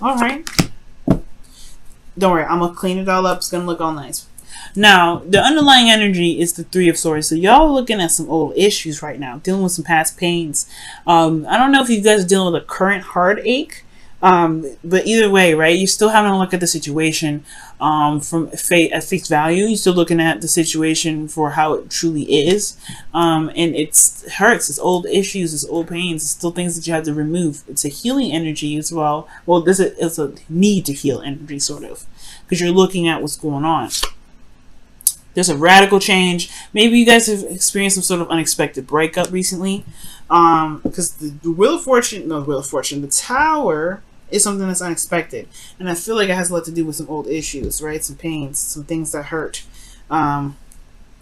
All right. Don't worry, I'm going to clean it all up. It's going to look all nice. Now, the underlying energy is the Three of Swords. So y'all are looking at some old issues right now, dealing with some past pains. I don't know if you guys are dealing with a current heartache, but either way, right? You're still having to look at the situation from at face value. You're still looking at the situation for how it truly is, and it hurts. It's old issues. It's old pains. It's still things that you have to remove. It's a healing energy as well. Well, it's a need to heal energy, sort of, because you're looking at what's going on. There's a radical change. Maybe you guys have experienced some sort of unexpected breakup recently. Because the Wheel of Fortune, the Tower is something that's unexpected. And I feel like it has a lot to do with some old issues, right? Some pains, some things that hurt. And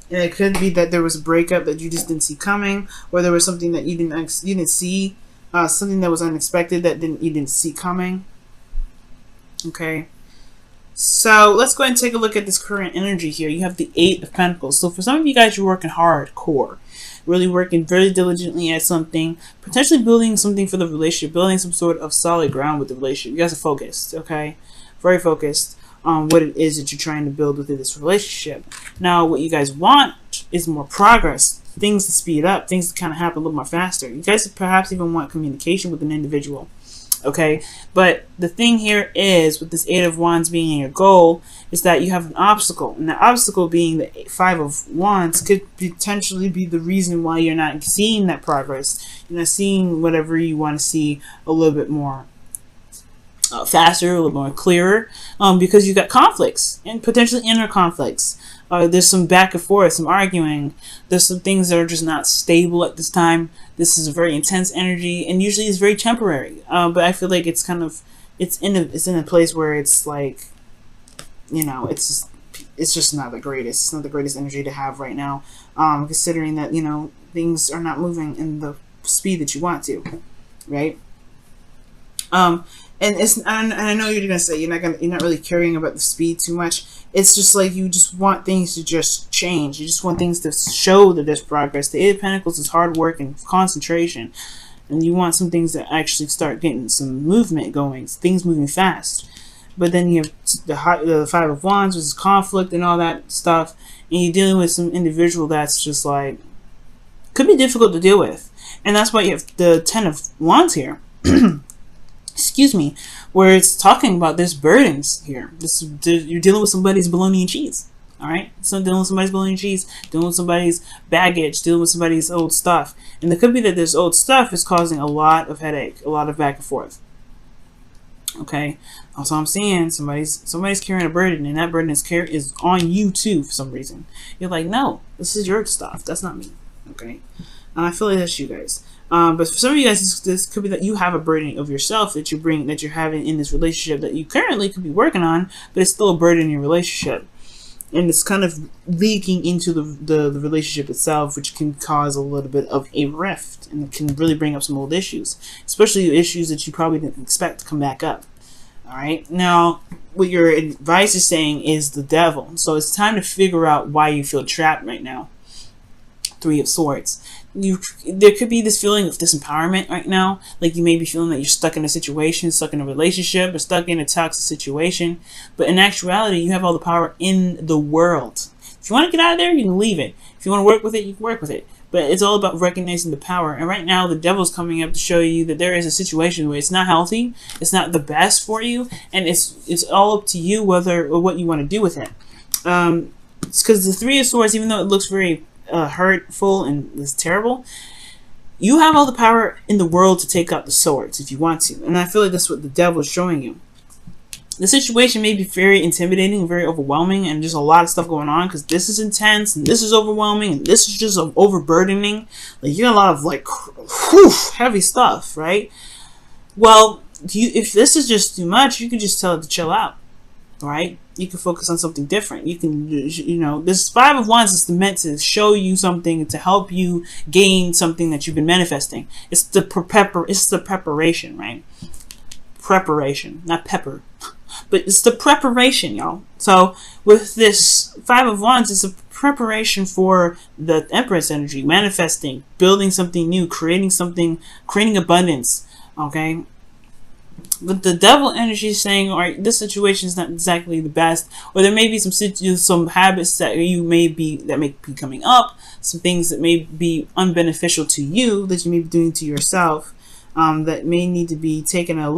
it could be that there was a breakup that you just didn't see coming, or there was something that you didn't see, something that was unexpected that you didn't see coming. Okay. So let's go ahead and take a look at this current energy here. You have the Eight of Pentacles. So for some of you guys, you're working hardcore, really working very diligently at something, potentially building something for the relationship, building some sort of solid ground with the relationship. You guys are focused, okay? Very focused on what it is that you're trying to build within this relationship. Now, what you guys want is more progress, things to speed up, things to kind of happen a little more faster. You guys perhaps even want communication with an individual. Okay, but the thing here is, with this Eight of Wands being your goal, is that you have an obstacle, and the obstacle being the Five of Wands could potentially be the reason why you're not seeing that progress. You're not seeing whatever you want to see a little bit more faster, a little more clearer, because you got conflicts and potentially inner conflicts. There's some back and forth, some arguing. There's some things that are just not stable at this time. This is a very intense energy, and usually it's very temporary. But I feel like it's kind of it's in a place where it's like, you know, it's just not the greatest. It's not the greatest energy to have right now, considering that, you know, things are not moving in the speed that you want to, right? And I know you're gonna say you're not really caring about the speed too much. It's just like you just want things to just change. You just want things to show that there's progress. The Eight of Pentacles is hard work and concentration, and you want some things that actually start getting some movement going, things moving fast. But then you have the Five of Wands, which is conflict and all that stuff, and you're dealing with some individual that's just like could be difficult to deal with, and that's why you have the Ten of Wands here. Excuse me, where it's talking about there's burdens here. You're dealing with somebody's bologna and cheese. All right, so dealing with somebody's bologna and cheese, dealing with somebody's baggage, dealing with somebody's old stuff, and it could be that this old stuff is causing a lot of headache, a lot of back and forth. Okay, also I'm seeing somebody's carrying a burden, and that burden is on you too for some reason. You're like, no, this is your stuff. That's not me. Okay, and I feel like that's you guys. But for some of you guys, this could be that you have a burden of yourself that you're having in this relationship that you currently could be working on, but it's still a burden in your relationship, and it's kind of leaking into the relationship itself, which can cause a little bit of a rift, and it can really bring up some old issues, especially issues that you probably didn't expect to come back up. All right, now what your advice is saying is the Devil, so it's time to figure out why you feel trapped right now. Three of Swords. There could be this feeling of disempowerment right now. Like you may be feeling that you're stuck in a situation, stuck in a relationship, or stuck in a toxic situation. But in actuality, you have all the power in the world. If you want to get out of there, you can leave it. If you want to work with it, you can work with it. But it's all about recognizing the power. And right now, the Devil's coming up to show you that there is a situation where it's not healthy, it's not the best for you, and it's all up to you whether or what you want to do with it. It's because the Three of Swords, even though it looks very hurtful and is terrible, you have all the power in the world to take out the swords if you want to, and I feel like that's what the Devil is showing you. The situation may be very intimidating, very overwhelming, and just a lot of stuff going on because this is intense and this is overwhelming and this is just overburdening. Like you got a lot of like heavy stuff, right? Well, if this is just too much, you can just tell it to chill out. Right? You can focus on something different. You can, you know, this Five of Wands is meant to show you something, to help you gain something that you've been manifesting. It's the preparation, right? Preparation, not pepper, but it's the preparation, y'all. So with this Five of Wands, it's a preparation for the Empress energy, manifesting, building something new, creating something, creating abundance. Okay. But the devil energy is saying, all right, this situation is not exactly the best, or there may be some habits that may be coming up, some things that may be unbeneficial to you that you may be doing to yourself, that may need to be taken a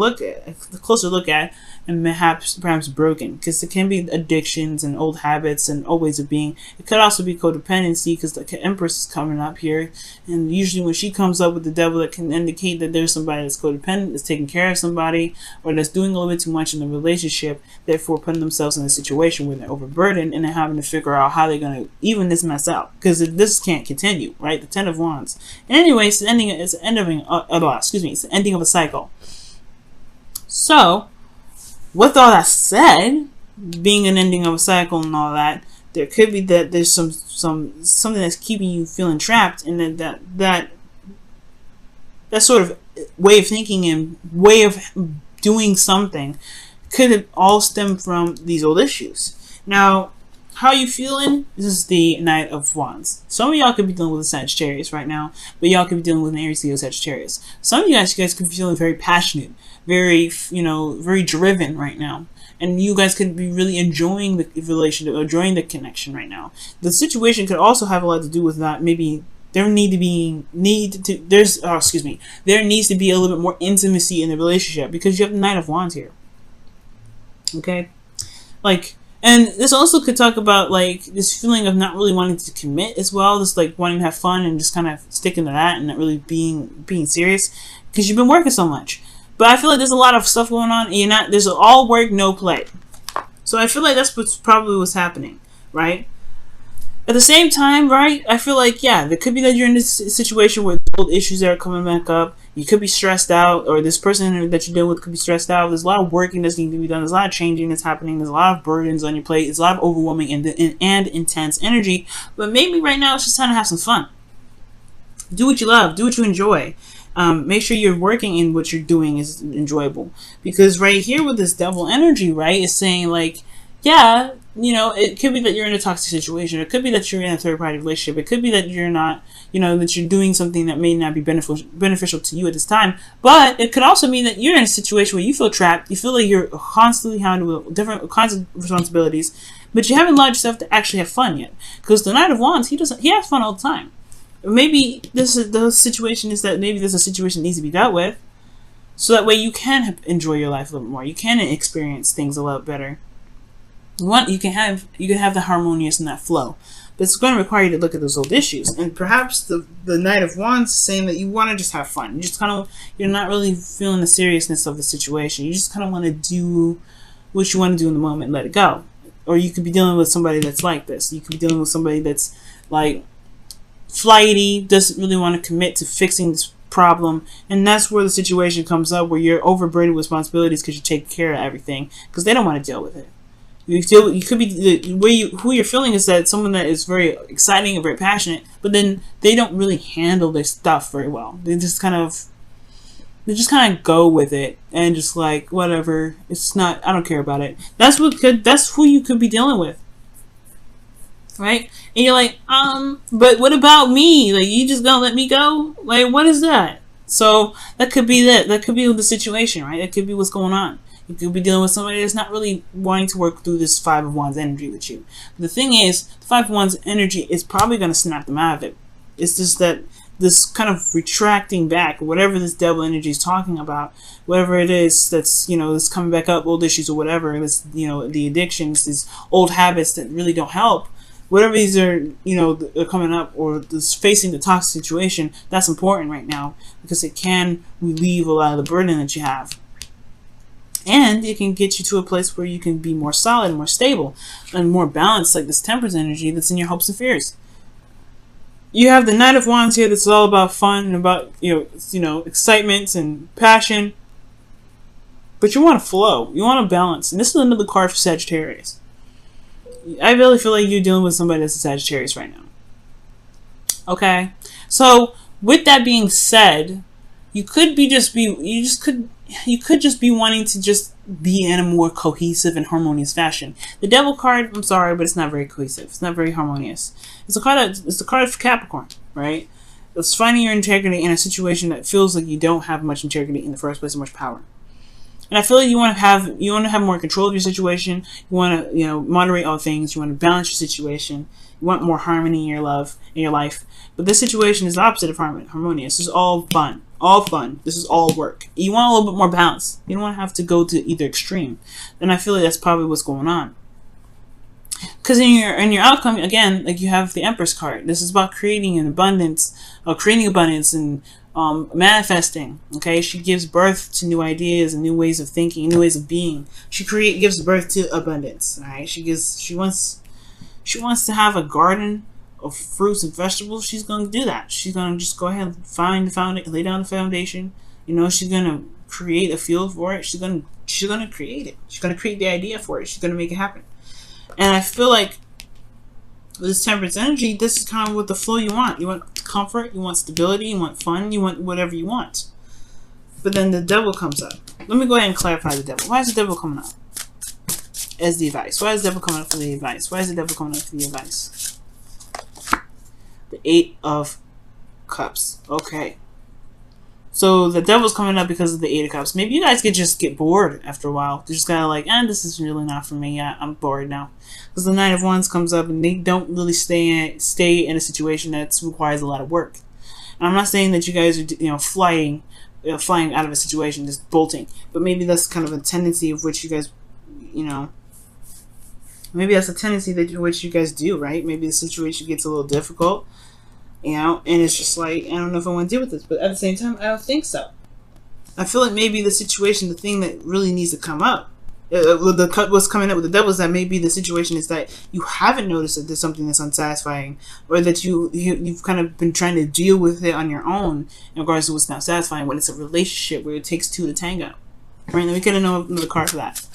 closer look at, and perhaps broken, because it can be addictions and old habits and old ways of being. It could also be codependency, because the Empress is coming up here, and usually when she comes up with the devil, it can indicate that there's somebody that's codependent, that's taking care of somebody, or that's doing a little bit too much in the relationship, therefore putting themselves in a situation where they're overburdened and they're having to figure out how they're going to even this mess out, because this can't continue, right? The Ten of Wands. And anyway, it's the ending of a cycle. So, with all that said, being an ending of a cycle and all that, there could be that there's something that's keeping you feeling trapped, and that sort of way of thinking and way of doing something could have all stemmed from these old issues. Now, how are you feeling? This is the Knight of Wands. Some of y'all could be dealing with a Sagittarius right now, but y'all could be dealing with an Aries, Leo, Sagittarius. Some of you guys could be feeling very passionate, very driven right now. And you guys could be really enjoying the relationship, enjoying the connection right now. The situation could also have a lot to do with that. Maybe there needs to be a little bit more intimacy in the relationship, because you have the Knight of Wands here. Okay? And this also could talk about this feeling of not really wanting to commit as well, just wanting to have fun and just kind of sticking to that and not really being serious, because you've been working so much. But I feel like there's a lot of stuff going on, and there's all work, no play. So I feel like that's probably what's happening, right? At the same time, right, I feel like, yeah, there could be that you're in this situation where old issues that are coming back up. You could be stressed out, or this person that you're dealing with could be stressed out. There's a lot of working that's needing to be done. There's a lot of changing that's happening. There's a lot of burdens on your plate. It's a lot of overwhelming and intense energy. But maybe right now it's just time to have some fun. Do what you love. Do what you enjoy. Make sure you're working and what you're doing is enjoyable. Because right here with this devil energy, right, is saying yeah, it could be that you're in a toxic situation. It could be that you're in a third-party relationship. It could be that you're not, that you're doing something that may not be beneficial to you at this time. But it could also mean that you're in a situation where you feel trapped. You feel like you're constantly handling different kinds of responsibilities, but you haven't allowed yourself to actually have fun yet. Because the Knight of Wands, he has fun all the time. Maybe the situation is that maybe there's a situation that needs to be dealt with, so that way you can enjoy your life a little bit more. You can experience things a lot better. You can have the harmonious and that flow, but it's going to require you to look at those old issues. And perhaps the Knight of Wands is saying that you want to just have fun. You're not really feeling the seriousness of the situation. You just kind of want to do what you want to do in the moment and let it go. Or you could be dealing with somebody that's like this. You could be dealing with somebody that's flighty, doesn't really want to commit to fixing this problem, and that's where the situation comes up where you're overburdened with responsibilities because you take care of everything because they don't want to deal with it. You could be who you're feeling is that someone that is very exciting and very passionate, but then they don't really handle their stuff very well. They just kind of go with it and just whatever. It's not. I don't care about it. That's who you could be dealing with, right? And you're but what about me? You just gonna let me go? What is that? So that could be that. That could be the situation, right? That could be what's going on. You could be dealing with somebody that's not really wanting to work through this Five of Wands energy with you. But the thing is, the Five of Wands energy is probably going to snap them out of it. It's just that this kind of retracting back, whatever this devil energy is talking about, whatever it is that's, that's coming back up, old issues or whatever, this, the addictions, these old habits that really don't help, whatever these are, are coming up, or this facing the toxic situation, that's important right now because it can relieve a lot of the burden that you have. And it can get you to a place where you can be more solid, more stable, and more balanced, like this Temperance energy that's in your hopes and fears. You have the Knight of Wands here that's all about fun and about, excitement and passion. But you want to flow. You want to balance. And this is another card for Sagittarius. I really feel like you're dealing with somebody that's a Sagittarius right now. Okay? So, with that being said, you could just be wanting to just be in a more cohesive and harmonious fashion. The Devil card, I'm sorry, but it's not very cohesive. It's not very harmonious. It's the card of Capricorn, right? It's finding your integrity in a situation that feels like you don't have much integrity in the first place or much power. And I feel like you want to have more control of your situation. You want to, moderate all things. You want to balance your situation. You want more harmony in your life. But this situation is the opposite of harmonious. This is all fun. All fun. This is all work. You want a little bit more balance. You don't want to have to go to either extreme. Then I feel like that's probably what's going on. Because in your outcome, again, like you have the Empress card. This is about creating abundance and manifesting. Okay, she gives birth to new ideas and new ways of thinking, new ways of being. She gives birth to abundance. All right, she wants to have a garden of fruits and vegetables. She's going to do that. She's going to just go ahead and lay down the foundation. She's going to create a field for it. She's going to create it. She's going to create the idea for it. She's going to make it happen. And I feel like with this Temperance energy, this is kind of what the flow you want. You want comfort, you want stability, you want fun, you want whatever you want. But then the Devil comes up. Let me go ahead and clarify the Devil. Why is the Devil coming up as the advice? Why is the Devil coming up for the advice? Why is the Devil coming up for the advice? The 8 of Cups. Okay. So the Devil's coming up because of the 8 of Cups. Maybe you guys could just get bored after a while. They're just kind of like, this is really not for me. I'm bored now. Because the 9 of Wands comes up and they don't really stay in a situation that requires a lot of work. And I'm not saying that you guys are flying out of a situation, just bolting. But maybe that's kind of a tendency of which you guys, maybe that's a tendency which you guys do, right? Maybe the situation gets a little difficult. And it's just like, I don't know if I want to deal with this, but at the same time, I don't think so. I feel like maybe the situation, the thing that really needs to come up, what's coming up with the Devil is that maybe the situation is that you haven't noticed that there's something that's unsatisfying, or that you've kind of been trying to deal with it on your own in regards to what's not satisfying, when it's a relationship where it takes 2 to tango. Right? Let me get another card for that.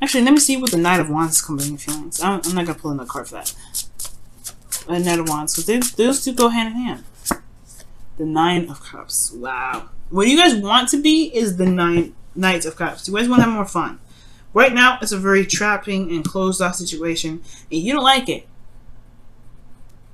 Actually, let me see what the Knight of Wands is coming in your feelings. I'm not going to pull another card for that. A Knight of Wands, because those two go hand in hand. The 9 of Cups. Wow. What you guys want to be is the Knights of Cups. You guys want to have more fun. Right now, it's a very trapping and closed-off situation, and you don't like it.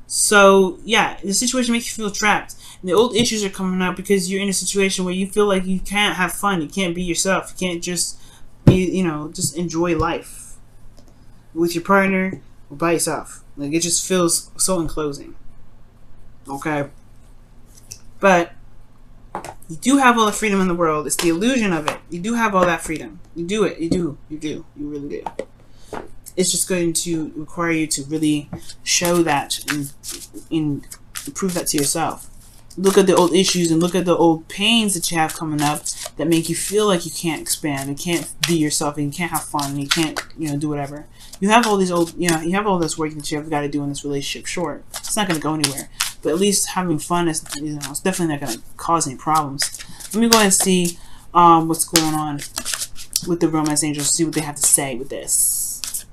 So, yeah, the situation makes you feel trapped. And the old issues are coming out because you're in a situation where you feel like you can't have fun. You can't be yourself. You can't just be, just enjoy life with your partner or by yourself. Like, it just feels so enclosing. Okay? But you do have all the freedom in the world. It's the illusion of it. You do have all that freedom. You do it. You do. You do. You really do. It's just going to require you to really show that and prove that to yourself. Look at the old issues and look at the old pains that you have coming up that make you feel like you can't expand and can't be yourself and you can't have fun and you can't, do whatever. You have all these you have all this work that you have got to do in this relationship. Sure, it's not going to go anywhere, but at least having fun is, it's definitely not going to cause any problems. Let me go ahead and see what's going on with the Romance Angels. See what they have to say with this.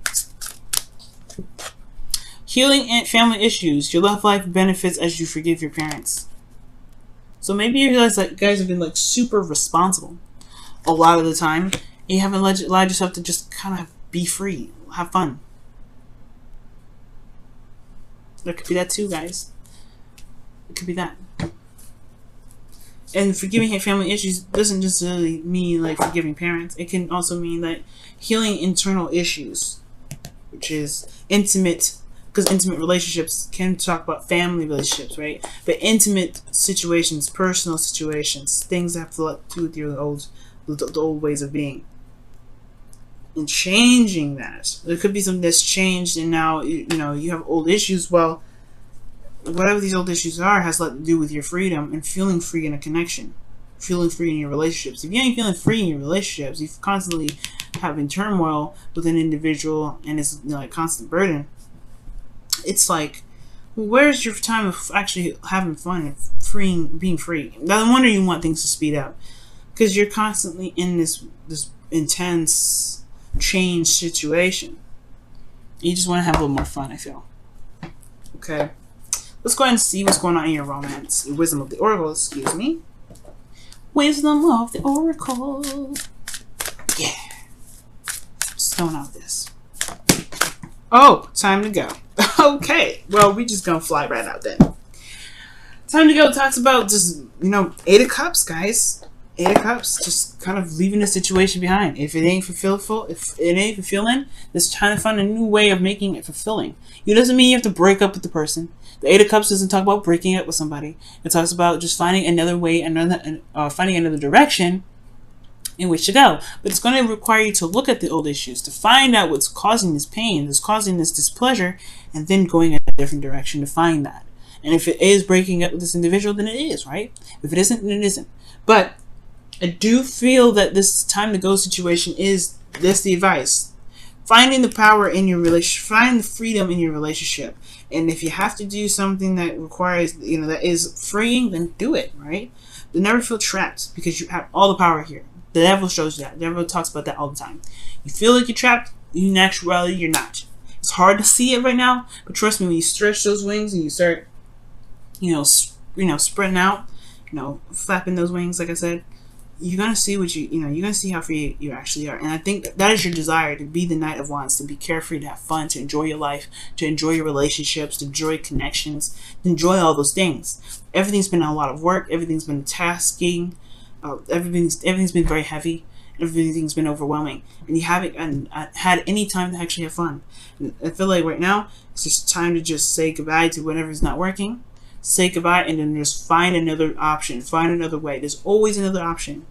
Healing and family issues. Your love life benefits as you forgive your parents. So maybe you realize that you guys have been like super responsible a lot of the time, and you haven't allowed yourself to just kind of be free, have fun. There could be that too, guys. It could be that. And forgiving your family issues doesn't just really mean like forgiving parents. It can also mean that healing internal issues, which is intimate. Because intimate relationships can talk about family relationships, right? But intimate situations, personal situations, things that have to do with your the old ways of being. And changing that. There could be something that's changed and now, you have old issues. Well, whatever these old issues are has a lot to do with your freedom and feeling free in a connection. Feeling free in your relationships. If you ain't feeling free in your relationships, you constantly having turmoil with an individual and it's a constant burden. It's like, where's your time of actually having fun and being free? No wonder you want things to speed up, because you're constantly in this intense change situation. You just want to have a little more fun, I feel. Okay, let's go ahead and see what's going on in your romance. Wisdom of the Oracle, excuse me. Wisdom of the Oracle. Yeah. Stone out this. Oh, time to go. Okay, well, we just gonna fly right out then. Time to go talks about just, 8 of Cups, guys. Eight of Cups, just kind of leaving the situation behind. If it ain't if it ain't fulfilling, just trying to find a new way of making it fulfilling. It doesn't mean you have to break up with the person. The Eight of Cups doesn't talk about breaking up with somebody. It talks about just finding another way, finding another direction in which to go. But it's going to require you to look at the old issues, to find out what's causing this pain, what's causing this displeasure, and then going in a different direction to find that. And if it is breaking up with this individual, then it is, right? If it isn't, then it isn't. But I do feel that this time to go situation is this the advice. Finding the power in your relationship, find the freedom in your relationship. And if you have to do something that requires, that is freeing, then do it, right? But never feel trapped because you have all the power here. The devil shows you that. The devil talks about that all the time. You feel like you're trapped, in actuality, you're not. It's hard to see it right now, but trust me, when you stretch those wings and you start, spreading out, flapping those wings, like I said, you're gonna see you're gonna see how free you actually are. And I think that is your desire, to be the Knight of Wands, to be carefree, to have fun, to enjoy your life, to enjoy your relationships, to enjoy connections, to enjoy all those things. Everything's been a lot of work. Everything's been tasking. Everything's been very heavy. Everything's been overwhelming, and you haven't had any time to actually have fun. And I feel like right now it's just time to just say goodbye to whatever's not working. Say goodbye, and then just find another option. Find another way. There's always another option.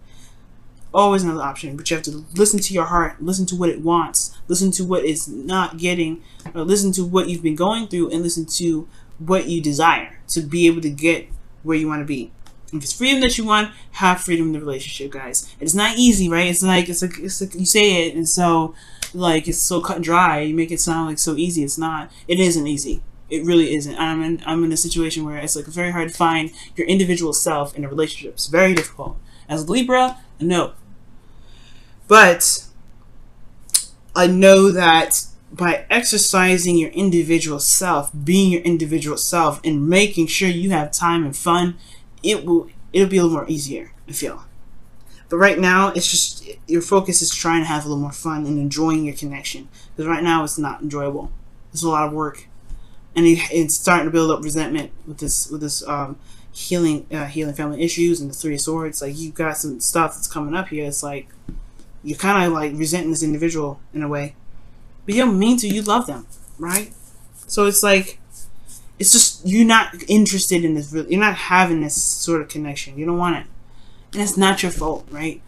Always another option. But you have to listen to your heart. Listen to what it wants. Listen to what it's not getting. Or listen to what you've been going through, and listen to what you desire to be able to get where you want to be. If it's freedom that you want, have freedom in the relationship, guys. It's not easy, right? It's like you say it, and so it's so cut and dry. You make it sound like so easy. It's not. It isn't easy. It really isn't. I'm in a situation where it's very hard to find your individual self in a relationship. It's very difficult. As a Libra, no. But I know that by exercising your individual self, being your individual self, and making sure you have time and fun, it'll be a little more easier, I feel. But right now, it's just your focus is trying to have a little more fun and enjoying your connection. Because right now, it's not enjoyable. It's a lot of work, and it's starting to build up resentment with this healing family issues and the Three of Swords. Like, you've got some stuff that's coming up here. It's like you're kind of like resenting this individual in a way, but you don't mean to. You love them, right? So it's like, it's just, you're not interested in this. You're not having this sort of connection. You don't want it, and it's not your fault, right?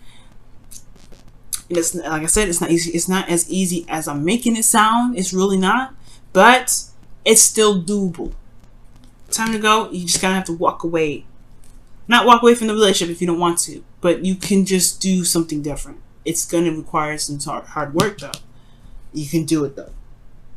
And it's, like I said, it's not easy. It's not as easy as I'm making it sound. It's really not, but it's still doable. Time to go. You just gotta have to walk away. Not walk away from the relationship if you don't want to, but you can just do something different. It's gonna require some hard work, though. You can do it, though.